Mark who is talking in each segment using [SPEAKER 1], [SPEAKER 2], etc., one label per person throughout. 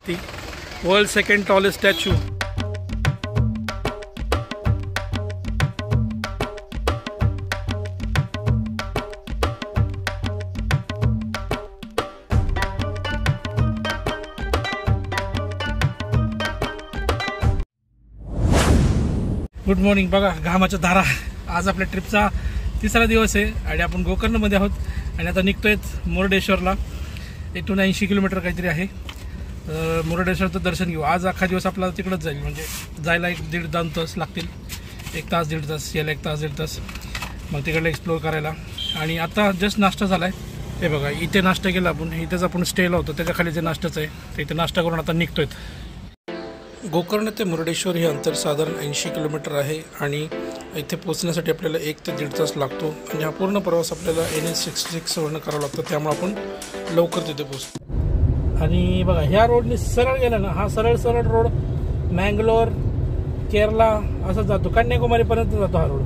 [SPEAKER 1] The world's second tallest statue. Good morning. बघा घामाच्या धारा. आज आपल्या ट्रिपचा तिसरा दिवस आहे आणि आपण गोकर्णमध्ये आहोत आणि आता निघतोय मुरुडेश्वरला. 180 किलोमीटर काहीतरी आहे. मुरुडेश्वरचं दर्शन घेऊ. आज अख्खा दिवस आपला तिकडंच जाईल, म्हणजे जायला 1-1.5-2 तास लागतील. 1 तास 1.5 तास, यायला 1 तास 1.5 तास, मग तिकडलं एक्सप्लोर करायला. आणि आता जस्ट नाश्ता झाला आहे. हे बघा इथे नाश्ता केला आपण. इथेच आपण स्टेला होतो, त्याच्या खाली जे नाश्ताचं आहे ते इथे नाश्ता करून आता निघतोय. गोकर्ण ते मुरुडेश्वर हे अंतर साधारण 80 किलोमीटर आहे आणि इथे पोहोचण्यासाठी आपल्याला 1 ते 1.5 तास लागतो. आणि हा पूर्ण प्रवास आपल्याला NH66 वरनं करावा लागतो, त्यामुळे आपण लवकर तिथे पोहोचतो. आणि बघा ह्या रोडने सरळ गेला ना, हा सरळ सरळ रोड मँगलोर, केरला असं जातो. कन्याकुमारीपर्यंत जातो हा रोड.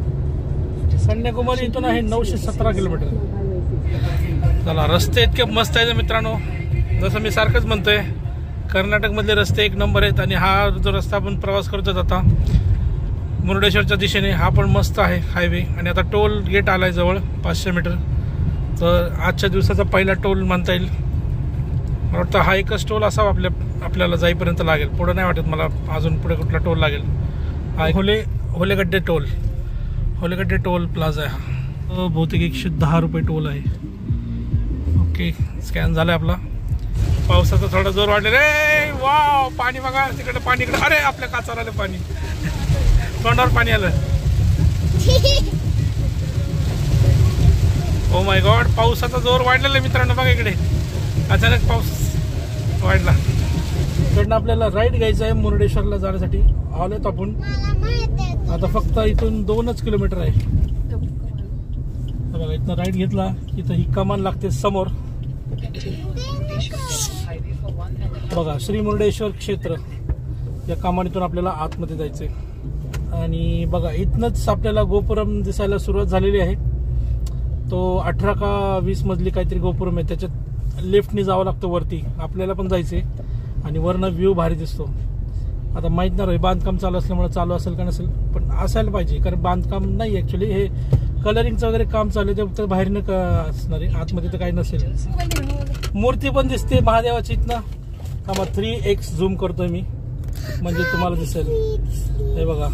[SPEAKER 1] कन्याकुमारी इथून आहे 917 किलोमीटर. चला, रस्ते इतके मस्त आहेत मित्रांनो. जसं मी सारखंच म्हणतोय, कर्नाटकमधले रस्ते 1 नंबर आहेत. आणि हा जो रस्ता आपण प्रवास करतो आता मुरुडेश्वरच्या दिशेने, हा पण मस्त आहे हायवे. आणि आता टोल गेट आलाय जवळ 500 मीटर. तर आजच्या दिवसाचा पहिला टोल म्हणता येईल. मला वाटतं हा एकच टोल असावा आपल्याला जाईपर्यंत लागेल. पुढे नाही वाटत मला अजून पुढे कुठला टोल लागेल. हा होलेगड्डे टोल प्लाझा आहे हा. बहुतेक 110 रुपये टोल आहे. ओके, स्कॅन झाला आपला. पावसाचा थोडा जोर वाढले रे. वाव, पाणी बघा तिकडे, पाणी इकडे. अरे आपल्या काचावर आलं पाणी, तोंडावर पाणी आलं. ओ माय गॉड, पावसाचा जोर वाढलेला आहे मित्रांनो. बघा इकडे अचानक पाऊस वाढला. इकडनं आपल्याला राईड घ्यायचं आहे मुरुडेश्वरला जाण्यासाठी. आलोत आपण. आता फक्त इथून 2च किलोमीटर आहे. बघा इथनं राईड घेतला, इथं ही कमान लागते समोर. बघा श्री मुरुडेश्वर क्षेत्र या कमानीतून आपल्याला आतमध्ये जायचंय. आणि बघा इथनच आपल्याला गोपुरम दिसायला सुरुवात झालेली आहे. तो 18 का 20 मजली काहीतरी गोपुरम आहे. त्याच्यात लिफ्टनी जावं लागतं वरती. आपल्याला पण जायचंय. आणि वरनं व्ह्यू भारी दिसतो. आता माहीत नाही बांधकाम चालू असल्यामुळे चालू असेल का नसेल, पण असायला पाहिजे. कारण बांधकाम नाही ॲक्च्युली, हे कलरिंगचं वगैरे काम चालू आहे. ते बाहेरनं असणार आहे, आतमध्ये तर काही नसेल. मूर्ती पण दिसते महादेवाची इथनं. हा 3x झूम करतोय मी, म्हणजे तुम्हाला दिसेल. हे बघा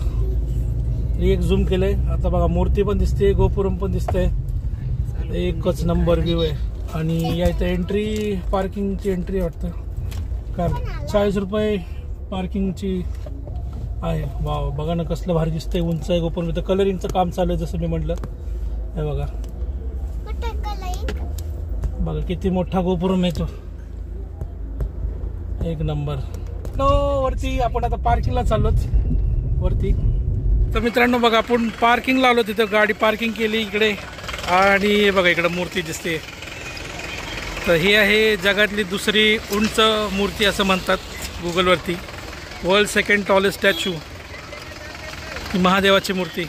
[SPEAKER 1] 3x झूम केलंय. आता बघा मूर्ती पण दिसते, गोपुरम पण दिसतंय. एकच नंबर व्ह्यू आहे. आणि या इथं एंट्री, पार्किंगची एंट्री वाटतं कारण 40 रुपये पार्किंगची आहे. वाव, बघा ना कसलं भारी दिसतंय. उंच आहे गोपुरम. इथं कलरिंगचं काम चालू आहे जसं मी म्हटलं. हे बघा बघा किती मोठा गोपुरम आहे तो. 1 नंबर. वरती आपण आता पार्किंगला चाललोत वरती. तर मित्रांनो बघा आपण पार्किंगला आलो. तिथं गाडी पार्किंग केली इकडे. आणि बघा इकडं मूर्ती दिसते. तर ही आहे जगातली दुसरी उंच मूर्ती असं म्हणतात गुगलवरती. World second tallest statue. ही महादेवाची मूर्ती.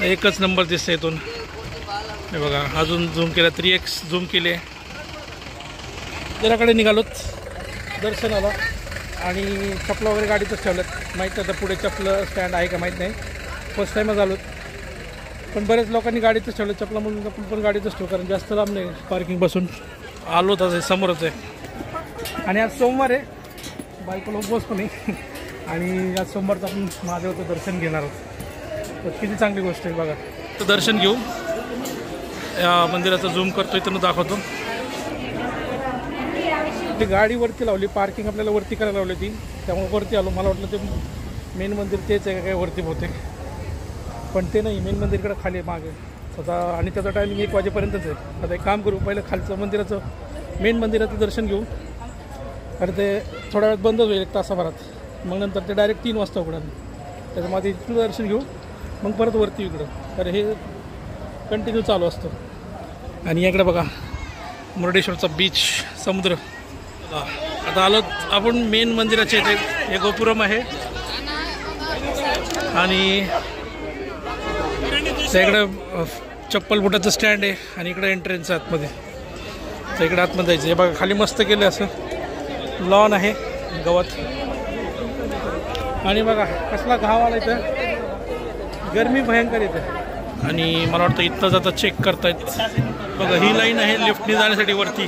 [SPEAKER 1] एकच नंबर दिसते इथून. हे बघा अजून झूम केलं, 3x झूम केले. जराकडे निघालोत दर्शनाला. आणि चपला वगैरे गाडीतच ठेवल्यात. माहीत नाही आता पुढे चपलं स्टँड आहे का माहीत नाही. फर्स्ट टाईमच आलोत. पण बरेच लोकांनी गाडीतच ठेवलं चपला, म्हणून आपण पण गाडीतच ठेवू. कारण जास्त लांब नाही पार्किंग बसून. आलो तर समोरच आहे. आणि आज सोमवार आहे, बायकोला उपवास पण आहे. आणि आज सोमवारचं आपण महादेवाचं दर्शन घेणार आहोत. तर किती चांगली गोष्ट आहे बघा. तर दर्शन घेऊ. या मंदिराचं झूम करतो, इथून दाखवतो. ती गाडी वरती लावली, पार्किंग आपल्याला वरती करायला लावली ती, त्यामुळे वरती आलो. मला वाटलं ते मेन मंदिर तेच आहे काय वरती होते, पण ते नाही. मेन मंदिर इकडं खाली मागे आता. आणि त्याचा टायमिंग 1 वाजेपर्यंतच आहे. आता एक काम करू, पहिलं खालचं मंदिराचं मेन मंदिराचं दर्शन घेऊ. कारण ते थोड्या वेळात बंदच होईल 1 तासाभरात. मग नंतर ते डायरेक्ट 3 वाजता उघडणार. त्याच्यामध्ये इथलं दर्शन घेऊ, मग परत वरती इकडं. तर हे कंटिन्यू चालू असतं. आणि याकडे बघा मुरुडेश्वरचा बीच, समुद्र. आता आलो आपण मेन मंदिराचे इथे. हे गोपुरम आहे आणि इकडं चप्पल बुटाचं स्टँड आहे. आणि इकडं एंट्रन्स आतमध्ये. तर इकडे आतमध्ये जायचं. हे बघा खाली मस्त केलं असं. लॉन आहे, गवत. आणि बघा कसला घाव आला इथं, गरमी भयंकर येते. आणि मला वाटतं इथं जाता चेक करतायत. बघा ही लाईन आहे लिफ्टने जाण्यासाठी वरती,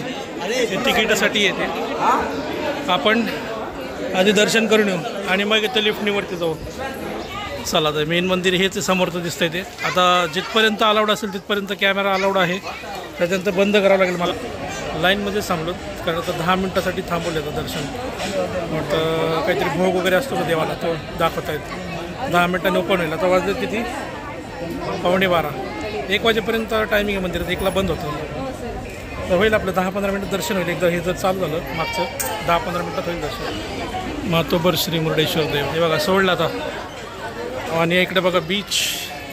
[SPEAKER 1] तिकिटासाठी येते. आपण आधी दर्शन करून येऊ आणि मग इथं लिफ्टने वरती जाऊ. चला तर मेन मंदिर हेच समोरचं दिसतंय ते. आता जिथपर्यंत अलाउड असेल तिथपर्यंत कॅमेरा अलाउड आहे, त्याच्यानंतर बंद करावं लागेल मला. लाईनमध्ये थांबलो कारण आता 10 मिनटासाठी थांबवलं होतं दर्शन. वाटतं काहीतरी भोग वगैरे असतो ना देवाला, तो दाखवत आहेत. 10 मिनटांनी ओपन होईल. आता वाजले किती, 11:15. 1 वाजेपर्यंत टायमिंग आहे मंदिरात, 1ला बंद होतं. तर होईल आपलं 10-15 मिनिट दर्शन होईल. एकदा हे जर चालू झालं मागचं 10-15 मिनिटात होईल दर्शन. मातोबर श्री मुरुडेश्वर देव हे बघा सोडलं आता. आणि इकडे बघा बीच,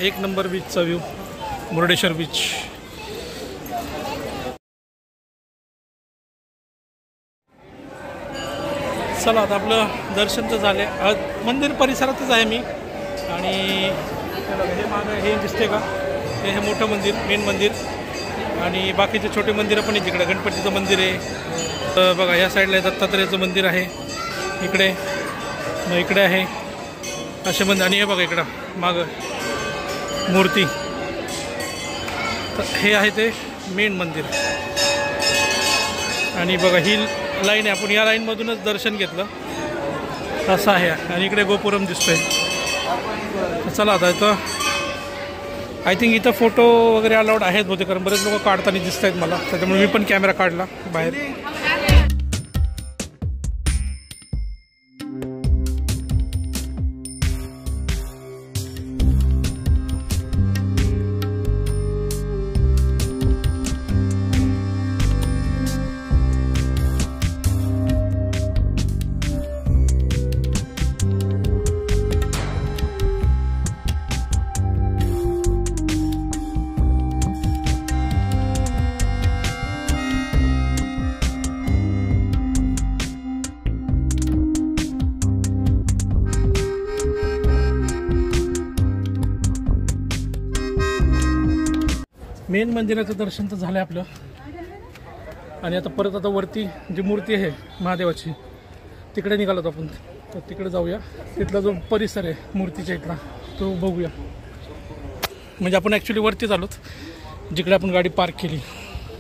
[SPEAKER 1] 1 नंबर बीचचा व्ह्यू, मुरुडेश्वर बीच. चला आता आपलं दर्शन तर झाले. मंदिर परिसरातच आहे मी. आणि हे मागं हे दिसते का, हे मोठं मंदिर, मेन मंदिर. आणि बाकीचे छोटे मंदिरं पण आहेत तिकडे. गणपतीचं मंदिर आहे. तर बघा या साईडला दत्तात्रेयाचं मंदिर आहे इकडे, मग इकडे आहे असे मंदिर. आणि हे बघा इकडं मागं मूर्ती. तर हे आहे ते मेन मंदिर. आणि बघा ही लाईन आहे, आपण या लाईनमधूनच दर्शन घेतलं असं आहे. आणि इकडे गोपुरम दिसतोय. चला आता इथं आय थिंक इथं फोटो वगैरे अलाउड आहेत बहुतेक, कारण बरेच लोक काढताना दिसत आहेत मला, त्याच्यामुळे मी पण कॅमेरा काढला बाहेर. मेन मंदिराचं दर्शन तर झालं आपलं. आणि आता परत आता वरती जी मूर्ती आहे महादेवाची तिकडे निघालो आपण. तर तिकडे जाऊया. तिथला जो परिसर आहे मूर्तीच्या इथला तो बघूया. म्हणजे आपण ॲक्च्युली वरतीच आलोत जिकडे आपण गाडी पार्क केली.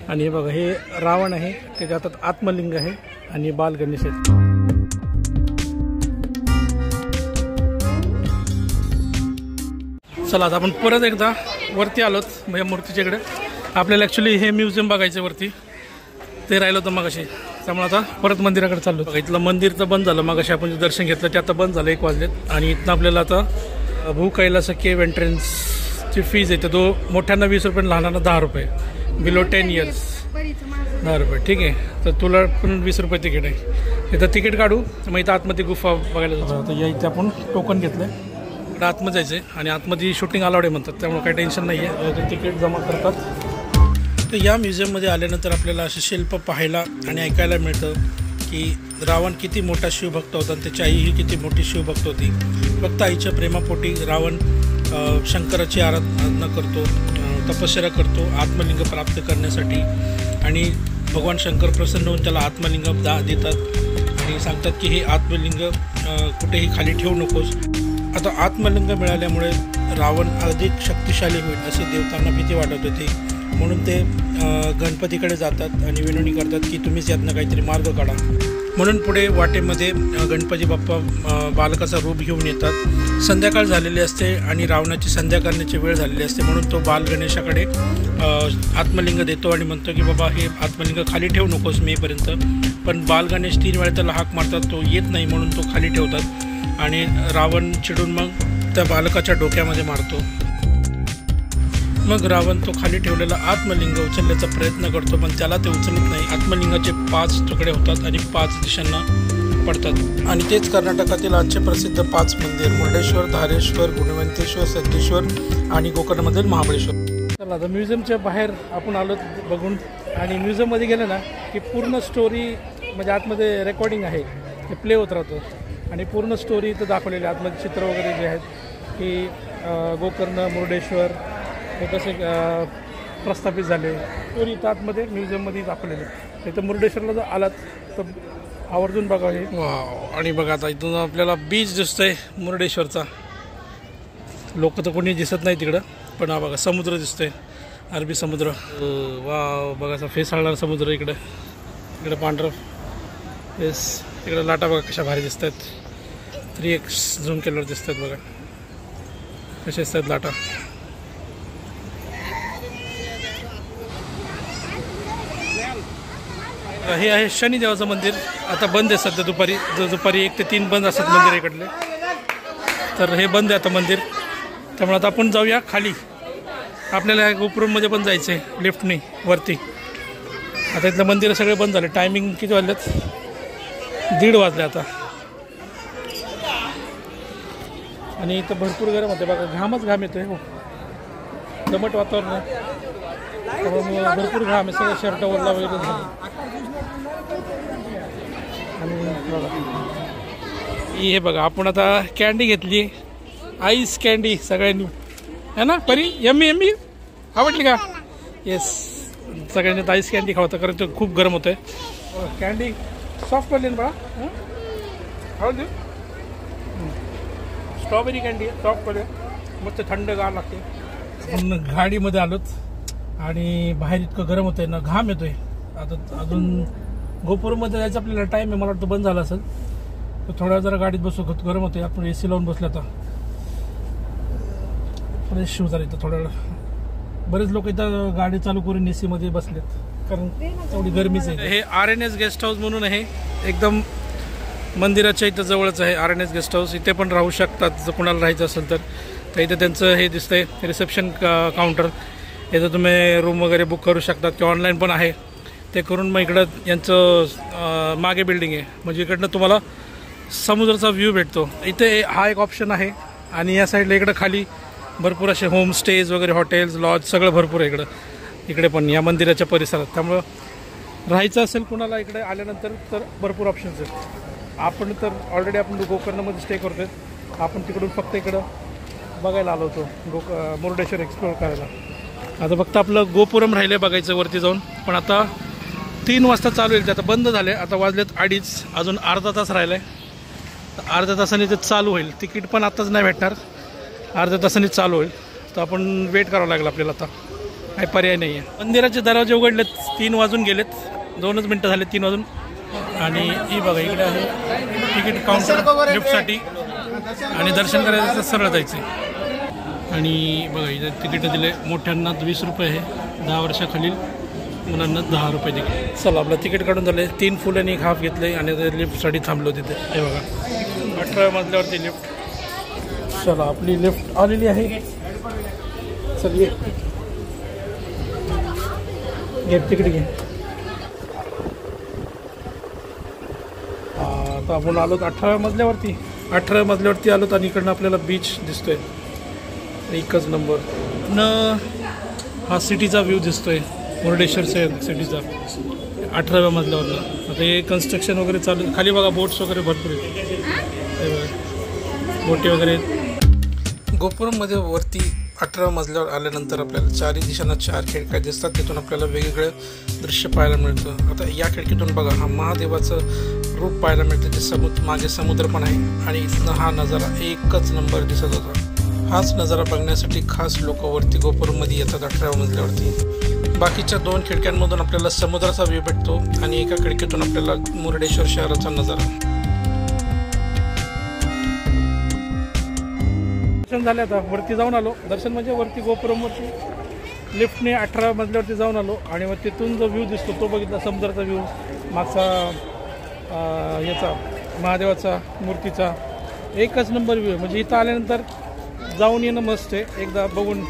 [SPEAKER 1] आणि हे बघा हे रावण आहे, त्याच्या हातात आत्मलिंग आहे आणि बाल गणेश आहेत. चला आता आपण परत एकदा वरती आलोत म्हणजे मूर्तीच्या इकडे. आपल्याला ॲक्च्युली हे म्युझियम बघायचं वरती, ते राहिलं होतं मगाशी. त्यामुळे आता परत मंदिराकडे चाललो. बघा इथलं मंदिर तर बंद झालं, मगाशी आपण जे दर्शन घेतलं ते आता बंद झालं 1 वाजलेत. आणि इथनं आपल्याला आता भू कैलास केव एंट्रन्सची फीज येते. तो मोठ्यांना 20 रुपये, लहानांना 10 रुपये. बिलो 10 इयर्स 10 रुपये. ठीक आहे, तर तुला पण 20 रुपये तिकीट आहे. इथं तिकीट काढू, मग इथं आतमध्ये गुफा बघायला जातो. तर या इथे आपण टोकन घेतलं आहे, आतमध्ये जायचं आहे. आणि आतमध्ये शूटिंग अलाउड आहे म्हणतात, त्यामुळे काही टेन्शन नाही आहे. तिकीट जमा करतात. तर या म्युझियममध्ये आल्यानंतर आपल्याला असे शिल्प पाहायला आणि ऐकायला मिळतं की रावण किती मोठा शिवभक्त होता आणि त्याची आई ही किती मोठी शिवभक्त होती. फक्त आईच्या प्रेमापोटी रावण शंकराची आराधना करतो, तपश्चर्या करतो आत्मलिंग प्राप्त करण्यासाठी. आणि भगवान शंकर प्रसन्न होऊन त्याला आत्मलिंग देतात आणि सांगतात की हे आत्मलिंग कुठेही खाली ठेवू नकोस. आता आत्मलिंग मिळाल्यामुळे रावण अधिक शक्तिशाली होईल असे देवतांना भीती वाटत होती. म्हणून ते गणपतीकडे जातात आणि विनवणी करतात की तुम्हीच यातनं काहीतरी मार्ग काढा. म्हणून पुढे वाटेमध्ये गणपती बाप्पा बालकाचा रूप घेऊन येतात. संध्याकाळ झालेली असते आणि रावणाची संध्या करण्याची वेळ झालेली असते. म्हणून तो बाल गणेशाकडे आत्मलिंग देतो आणि म्हणतो की बाबा हे आत्मलिंग खाली ठेवू नकोस मेपर्यंत. पण बाल गणेश 3 वेळा त्याला हाक मारतात, तो येत नाही म्हणून तो खाली ठेवतात. आणि रावण चिडून मग त्या बालकाच्या डोक्यामध्ये मारतो. मग रावण तो खाली ठेवलेला आत्मलिंग उचलण्याचा प्रयत्न करतो, पण त्याला ते उचलत नाही. आत्मलिंगाचे 5 तुकडे होतात आणि 5 दिशांना पडतात. आणि तेच कर्नाटकातील आजचे प्रसिद्ध 5 मंदिर मुरुडेश्वर, धारेश्वर, गुणवंतेश्वर, सिद्धेश्वर आणि गोकर्णमधील महाबळेश्वर. चला आता म्युझियमच्या बाहेर आपण आलो बघून. आणि म्युझियममध्ये गेलं ना की पूर्ण स्टोरी म्हणजे आतमध्ये रेकॉर्डिंग आहे ते प्ले होत राहतं. आणि पूर्ण स्टोरी इथं दाखवलेली आहे. आतमध्ये चित्र वगैरे जे आहेत की गोकर्ण, मुरुडेश्वर हे कसे प्रस्थापित झाले, स्टोरी इथं आतमध्ये म्युझियममध्ये दाखवलेली आहे. इथं मुरुडेश्वरला जर आलात तर आवर्जून बघा हे. वाव. आणि बघा आता इथून आपल्याला बीच दिसतोय मुर्डेश्वरचा. लोक तर कोणी दिसत नाही तिकडं, पण हा बघा समुद्र दिसतोय, अरबी समुद्र. वाव. बघा असा फेसाळणारा समुद्र इकडं. इकडे पांढरं फेस. इकडे लाटा बघा कशा भारी दिसत आहेत. 3x झूम केल्यावर दिसत आहेत बघा कसे असतात लाटा. हे आहे शनिदेवाचं मंदिर. आता बंद आहे सध्या. दुपारी 1 ते 3 बंद असतात मंदिर इकडले. तर हे बंद आहे आता मंदिर. त्यामुळे आता आपण जाऊया खाली. आपल्याला गोपुरममध्ये पण जायचं आहे लिफ्टने वरती. आता इथलं मंदिर सगळे बंद झाले. टायमिंग किती वाजलेत? 1:30 वाजले आता. आणि इथं भरपूर गरम होते बघा. घामच घाम येतोय. हो, दमट वातावरण आहे त्यामुळे भरपूर घाम आहे. सगळं शर्ट वरला वगैरे झालं. आणि बघा हे बघा आपण आता कॅन्डी घेतली. आईस कॅन्डी सगळ्यांनी है ना. परी यम्मी यम्मी आवडली का? येस. सगळ्यांनी आईस कॅन्डी खावतं कारण ते खूप गरम होतं आहे. कॅन्डी सॉफ्ट वाली ना बाळा. आवडली. स्ट्रॉबेरी कॅन्डी आहे सॉफ्ट वाली. मस्त थंडगार लागते. आपण गाडीमध्ये आलोत आणि बाहेर इतकं गरम होतंय ना, घाम येतोय. आता अजून गोपुरमध्ये जायचं आपल्याला टाईम आहे. मला वाटतं बंद झाला असेल तर थोड्या जरा गाडीत बसू. गरम होते. आपण AC लावून बसलो आता. फ्रेश शूज आले तर थोड्या वेळ. बरेच लोक इथं गाडी चालू करून AC मध्ये बसलेत कारण तेवढी गरमीच आहे. हे RNS गेस्ट हाऊस म्हणून आहे. एकदम मंदिराच्या इथं जवळच आहे RNS गेस्ट हाऊस. इथे पण राहू शकतात जर कोणाला राहायचं असेल तर इथं त्यांचं हे दिसतंय रिसेप्शन काउंटर. इथं तुम्ही रूम वगैरे बुक करू शकतात किंवा ऑनलाईन पण आहे. ते करून मग इकडं यांचं मागे बिल्डिंग आहे म्हणजे इकडनं तुम्हाला समुद्राचा व्ह्यू भेटतो. इथे हा एक ऑप्शन आहे. आणि या साईडला इकडं खाली भरपूर असे होमस्टेज वगैरे हॉटेल्स लॉज सगळं भरपूर आहे इकडे पण या मंदिराच्या परिसरात. त्यामुळं राहायचं असेल कुणाला इकडे आल्यानंतर तर भरपूर ऑप्शन्स आहेत. आपण तर ऑलरेडी आपण गोकर्णमध्ये स्टे करतोय. आपण तिकडून फक्त इकडं बघायला आलो होतो मुर्डेश्वर एक्सप्लोअर करायला. आता फक्त आपलं गोपुरम राहिलं आहे बघायचं वरती जाऊन. पण आता 3 वाजता चालू होईल. ते आता बंद झाले. आता वाजलेत 2:30. अजून अर्धा तास राहिला आहे. तर अर्ध्या तासाने ते चालू होईल. तिकीट पण आताच नाही भेटणार. अर्ध्या तासाने चालू होईल. तर आपण वेट करावं लागेल आपल्याला. आता काही पर्याय नाही आहे. मंदिराचे दरवाजे उघडलेत. 3 वाजून गेलेत. 2च मिनटं झाले 3 वाजून. आणि ही बघा इकडे आहे तिकीट काउंटर लिफ्टसाठी. आणि दर्शन करायचं तर सरळ जायचं आहे. आणि बघा इथे तिकीट दिले. मोठ्यांना 20 रुपये आहे. 10 वर्षाखालील मुलांना 10 रुपये तिकीट. चला आपलं तिकीट काढून झालं. 3 फुल आणि 1 हाफ घेतले आणि लिफ्टसाठी थांबलो तिथे. हे बघा 18व्या मजल्यावरती लिफ्ट. चला आपली लिफ्ट आलेली आहे. चल ये घे तिकीट घे. आता आपण आलो 18व्या मजल्यावरती. 18व्या मजल्यावरती आलोत आणि इकडनं आपल्याला बीच दिसतोय. एकच नंबर न हा सिटीचा व्ह्यू दिसतोय मुर्डेश्वर सिटीचा 18व्या मजल्यावरला. आता हे कन्स्ट्रक्शन वगैरे चालू. खाली बघा बोट्स वगैरे भरपूर आहेत. बोटी वगैरे. गोपुरममध्ये वरती 18व्या मजल्यावर आल्यानंतर आपल्याला 4ही दिशांना 4 खिडक्या दिसतात. तिथून आपल्याला वेगवेगळं दृश्य पाहायला मिळतं. आता या खिडकीतून बघा हा महादेवाचं रूप पाहायला मिळतं. ते मागे समुद्र पण आहे. आणि इथनं हा नजारा एकच नंबर दिसत होता. हाच नजारा बघण्यासाठी खास लोक वरती गोपुरमध्ये येतात 18व्या मजल्यावरती. बाकीच्या 2 खिडक्यांमधून आपल्याला समुद्राचा व्ह्यू भेटतो आणि एका खिडकीतून आपल्याला मुर्डेश्वर शहराचा नजारा. दर्शन झाले. आता वरती जाऊन आलो. दर्शन म्हणजे वरती गोपुरमवरती लिफ्टने 18व्या मजल्यावरती जाऊन आलो. आणि मग तिथून जो व्ह्यू दिसतो तो बघितला. समुद्राचा व्ह्यू मागचा याचा महादेवाचा मूर्तीचा एकच नंबर व्ह्यू. म्हणजे इथं आल्यानंतर जाऊन येणं मस्त आहे. एकदा बघून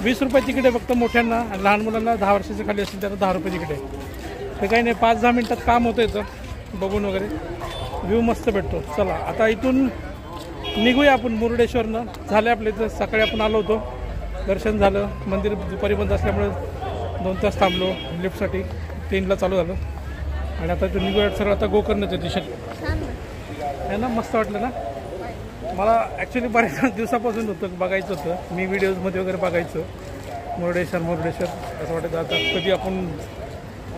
[SPEAKER 1] 20 रुपये तिकीट आहे फक्त मोठ्यांना. आणि लहान मुलांना 10 वर्षाच्या खाली असेल त्यांना 10 रुपये तिकीट आहे. ते काही नाही 5-10 मिनटात काम होतं इथं बघून वगैरे. व्ह्यू मस्त भेटतो. चला आता इथून निघूया आपण मुर्डेश्वरनं. झालं आपल्या इथं. सकाळी आपण आलो होतो. दर्शन झालं. मंदिर दुपारी बंद असल्यामुळे 2 तास थांबलो लिफ्टसाठी. 3ला चालू झालं. आणि आता इथून निघूया सगळं. आता गोकर्णचं दिशेत आहे ना. मस्त वाटलं ना. मला ॲक्च्युली बऱ्याच दिवसापासून होतं बघायचं होतं. मी व्हिडिओजमध्ये वगैरे बघायचं मुर्डेश्वर असं वाटायचं. आता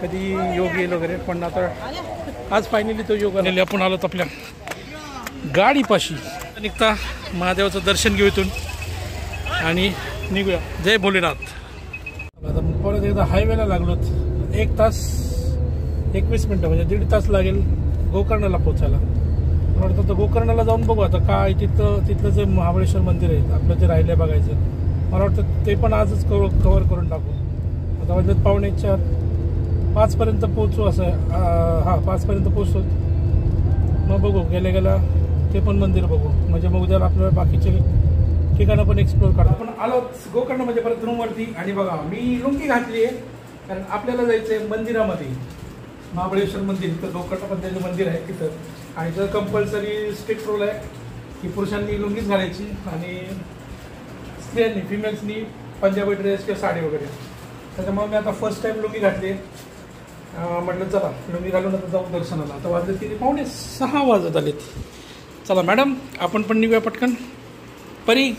[SPEAKER 1] कधी योग येईल वगैरे. पण आता आज फायनली तो योग आलेले आपण आलोत आपल्या गाडीपाशी. निघता महादेवाचं दर्शन घेऊ इथून आणि निघूया. जय भोलेनाथ. आता परत एकदा हायवेला लागलोत. 1 तास 21 मिनटं म्हणजे 1.5 तास लागेल गोकर्णाला पोचायला. मला वाटतं तर गोकर्णाला जाऊन बघू आता काय तिथलं जे महाबळेश्वर मंदिर आहे आपलं जे राहिलं बघायचं. मला वाटतं ते पण आजच कव्हर करून टाकू. आता म्हणजे 4:45 पर्यंत पोहोचू असं. हां 5 पर्यंत पोहोचतो. मग बघू गेल्या ते पण मंदिर बघू. म्हणजे मग उद्याला आपल्याला बाकीचे ठिकाणं पण एक्सप्लोर करतो. आपण आलो गोकर्ण म्हणजे परत रूमवरती. आणि बघा मी लुंगी घातली आहे कारण आपल्याला जायचं आहे मंदिरामध्ये. महाबळेश्वर मंदिर तर गोकर्णमध्ये जे मंदिर आहे तिथं. आणि तर कंपल्सरी स्ट्रिक्ट रूल आहे की पुरुषांनी लुंगीच घालायची आणि स्त्रियांनी फिमेल्सनी पंजाबी ड्रेस किंवा साडी वगैरे. त्याच्यामुळे मी आता फर्स्ट टाईम लुंगी घातली. म्हटलं चला लुंगी घालून आता जाऊ दर्शनाला. आता वाजले 5:45 वाजत आलेत. चला मॅडम आपण पण निघूया पटकन. परी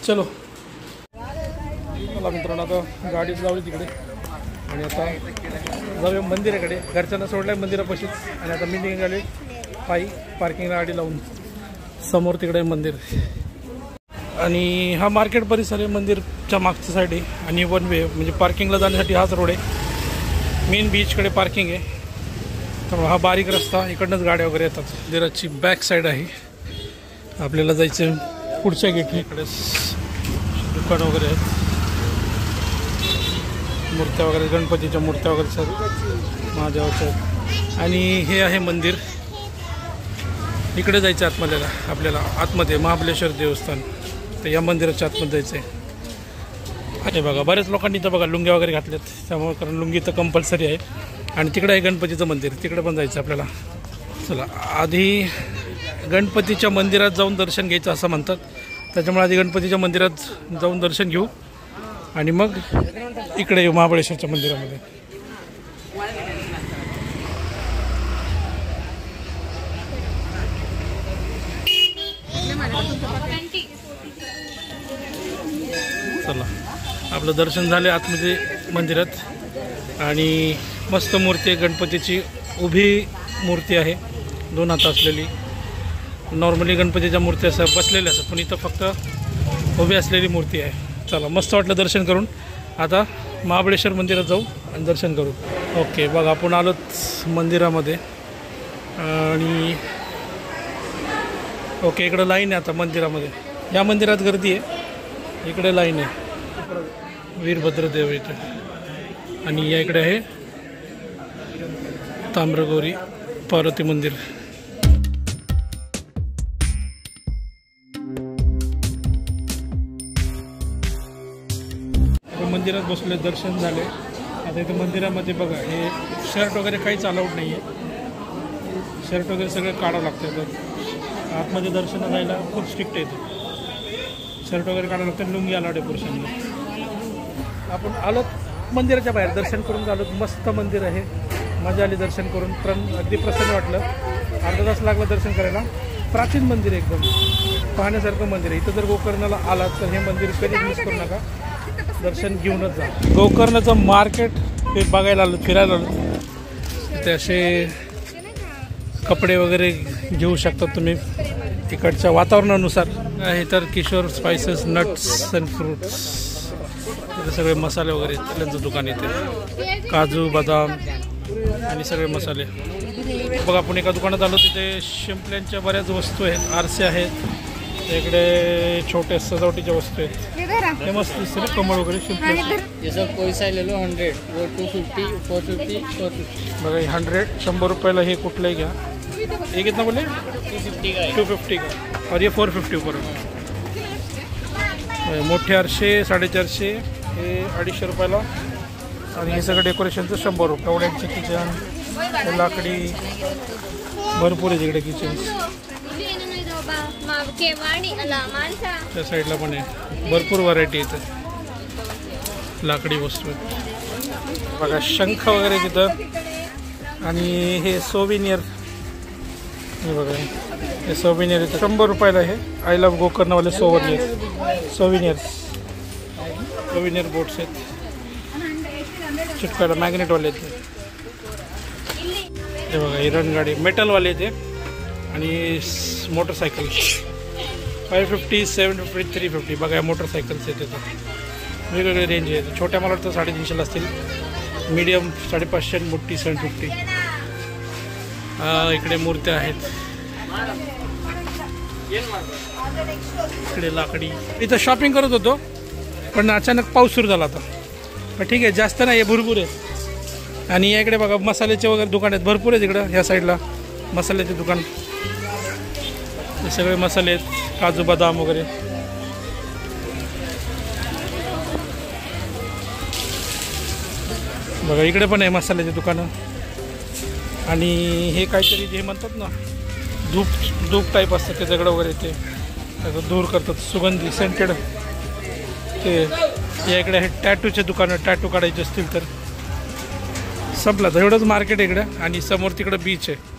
[SPEAKER 1] चलो. मला मित्रांनो आता गाडीच लावली तिकडे आणि आता जाऊया मंदिराकडे. घरच्यांना सोडलं मंदिरापाशीच. आणि आता मी निघाले पायी पार्किंगला गाडी लावून. समोर तिकडे मंदिर आणि हा मार्केट परिसर आहे. मंदिरच्या मागच्या साईड आहे आणि 1 वे म्हणजे पार्किंगला जाण्यासाठी हाच रोड आहे. मेन बीचकडे पार्किंग आहे. त्यामुळे हा बारीक रस्ता इकडनंच गाड्या वगैरे येतात. मंदिराची बॅक साईड आहे. आपल्याला जायचं पुढच्या गेटने. इकडे दुकान वगैरे आहेत. मूर्त्या वगैरे गणपतीच्या मूर्त्या वगैरे सर महादेवाच्या. आणि हे आहे मंदिर. इकडे जायचं आतमध्ये आपल्याला. आतमध्ये महाबळेश्वर देवस्थान. तर या मंदिराच्या आतमध्ये जायचं आहे. आणि बघा बऱ्याच लोकांनी तर बघा लुंग्या वगैरे घातल्यात. त्यामुळे कारण लुंगी तर कंपल्सरी आहे. आणि तिकडे आहे गणपतीचं मंदिर. तिकडे पण जायचं आपल्याला. चला आधी गणपतीच्या मंदिरात जाऊन दर्शन घ्यायचं असं म्हणतात. त्याच्यामुळे आधी गणपतीच्या मंदिरात जाऊन दर्शन घेऊ आणि मग इकडे येऊ महाबळेश्वरच्या मंदिरामध्ये. चला आपलं दर्शन झाले आतमध्ये मंदिरात. आणि मस्त मूर्ती आहे गणपतीची. उभी मूर्ती आहे 2 हात असलेली. नॉर्मली गणपतीच्या मूर्ती असं बसलेल्या असतात पण इथं फक्त उभी असलेली मूर्ती आहे. चला मस्त वाटलं दर्शन करून. आता महाबळेश्वर मंदिरात जाऊ आणि दर्शन करू. ओके बघा आपण आलोच मंदिरामध्ये. आणि ओके इकडं लाईन आहे आता मंदिरामध्ये. या मंदिरात गर्दी आहे. इकडे लाईन आहे. वीरभद्रदेव इथे. आणि या इकडे आहे ताम्रगौरी पार्वती मंदिर. मंदिरात बसले दर्शन झाले. आता इथे मंदिरामध्ये बघा हे शर्ट वगैरे काहीच अलाउड नाही आहे. शर्ट वगैरे सगळं काढावं लागतं. तर आतमध्ये दर्शनाला जायला खूप स्ट्रिक्ट आहे. शर्ट वगैरे काढावं लागतं. लुंगी अलाउड आहे पुरुषांना. आपण आलोत मंदिराच्या बाहेर. दर्शन करून आलोत. मस्त मंदिर आहे. मजा आली दर्शन करून. अगदी प्रसन्न वाटलं. अर्धा तास लागला दर्शन करायला. प्राचीन मंदिर आहे एकदम पाहण्यासारखं मंदिर आहे. इथं जर गोकर्णाला आलात तर हे मंदिर कधीच मिस करू नका. दर्शन घेऊनच जा. गोकर्णाचं मार्केट हे बघायला आलो फिरायला आलो. ते असे कपडे वगैरे घेऊ शकतात तुम्ही तिकडच्या वातावरणानुसार. आहे तर Kishore spices nuts and fruits सगळे मसाले वगैरे त्यांचं दुकान येते. काजू बदाम आणि सगळे मसाले. बघा आपण एका दुकानात आलो. तिथे शिंपल्यांच्या बऱ्याच वस्तू आहेत. आरसे आहेत. इकडे छोटे सजावटीच्या वस्तू आहेत. हे मस्त दिसते कमळ वगैरे शिंपले.
[SPEAKER 2] पैसा लेलो 100 वो 250 450 450.
[SPEAKER 1] बघा 100 रुपयाला हे कुठलंही घ्या. हे कितना बोले 250 का. और ये 450 ऊपर. मोठे आरसे 450. हे 250 रुपयाला. आणि हे सगळं डेकोरेशनचं 100 रुपये. एवढ्यांचे किचन लाकडी भरपूर आहे तिकडे किचन. त्या साईडला पण आहे. भरपूर व्हरायटी येते लाकडी वस्तू आहेत. बघा शंख वगैरे तिथं. आणि हे सोविनियर. हे बघा हे सोविनियर येतं 100 रुपयाला. हे आय लव्ह गोकर्णवाले सोविनियर्स. सोविनियर बोट्स आहेत चिटकायला. मॅग्नेटवाले आहेत. हे बघा ही रणगाडी मेटलवाले ते आणि मोटरसायकल 550, 750, 350 बघा या मोटरसायकल्स आहेत त्याचं वेगवेगळे रेंज आहे. छोट्या मला वाटतं 350 असतील, मीडियम 550, मोठी 750. इकडे मूर्त्या आहेत, इकडे लाकडी. इथं शॉपिंग करत होतो पण अचानक पाऊस सुरू झाला होता. पण ठीक आहे, जास्त नाही आहे, भरपूर आहे. आणि या इकडे बघा मसाल्याचे वगैरे दुकान आहेत, भरपूर आहेत इकडं. ह्या साईडला मसाल्याचे दुकान, हे सगळे मसाले आहेत, काजू बदाम वगैरे. बघा इकडे पण आहे मसाल्याचे दुकानं. आणि हे काहीतरी जे म्हणतात ना धूप टाईप असतं ते दगड वगैरे ते त्याचं दूर करतात, सुगंधी सेंटेड ते. या इकडे आहे टॅटूचे दुकानं, टॅटू काढायचे असतील तर. संपला तर एवढंच मार्केट आहे इकडं. आणि समोर तिकडं बीच आहे.